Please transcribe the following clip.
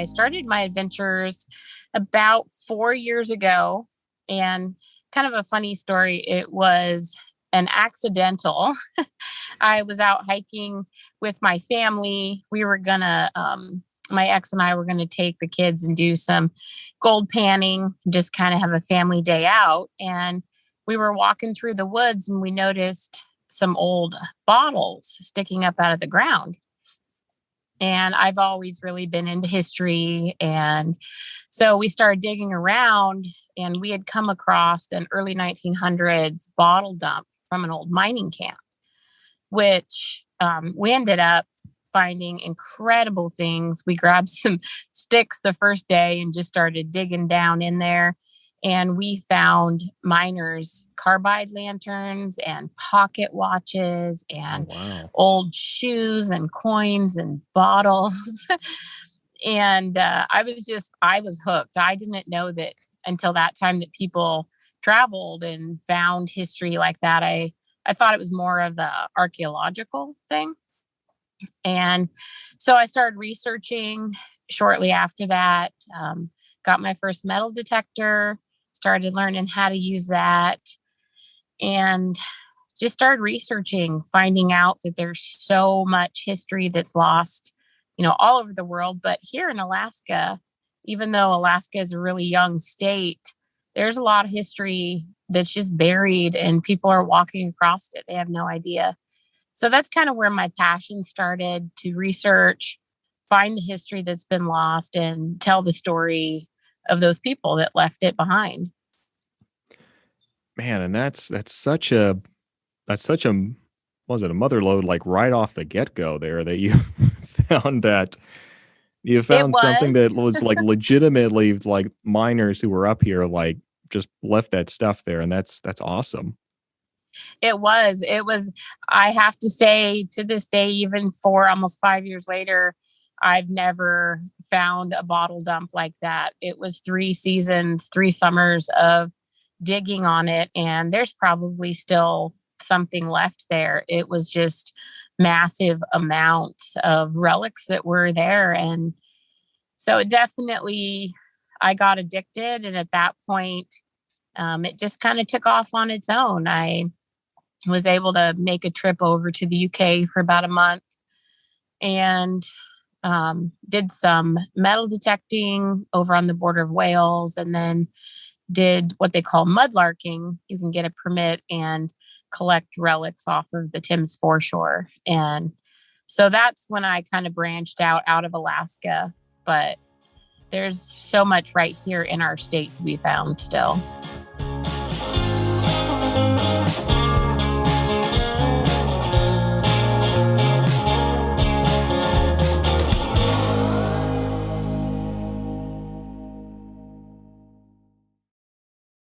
I started my adventures about 4 years ago. And kind of a funny story, it was an accidental. I was out hiking with my family. My ex and I were going to take the kids and do some gold panning, just kind of have a family day out. And we were walking through the woods and we noticed some old bottles sticking up out of the ground. And I've always really been into history. And so we started digging around and we had come across an early 1900s bottle dump from an old mining camp, which we ended up finding incredible things. We grabbed some sticks the first day and just started digging down in there. And we found miners' carbide lanterns and pocket watches and Wow. old shoes and coins and bottles. And I was hooked. I didn't know that until that time that people traveled and found history like that. I thought it was more of a archaeological thing. And so I started researching shortly after that, got my first metal detector, started learning how to use that, and just started researching, finding out that there's so much history that's lost, all over the world. But here in Alaska, even though Alaska is a really young state, there's a lot of history that's just buried and people are walking across it. They have no idea. So that's kind of where my passion started, to research, find the history that's been lost, and tell the story of those people that left it behind. Man, and that's such a was it a mother lode, like, right off the get-go there, that you found that you It found something was. that was, like, legitimately, like, miners who were up here, like, just left that stuff there, and that's awesome. It was, I have to say, to this day, even for almost 5 years later, I've never found a bottle dump like that. It was 3 seasons, 3 summers of digging on it, and there's probably still something left there. It was just massive amounts of relics that were there. And so it definitely, I got addicted. And at that point, it just kind of took off on its own. I was able to make a trip over to the UK for about a month and did some metal detecting over on the border of Wales, and then did what they call mudlarking. You can get a permit and collect relics off of the Thames foreshore. And so that's when I kind of branched out of Alaska. But there's so much right here in our state to be found still.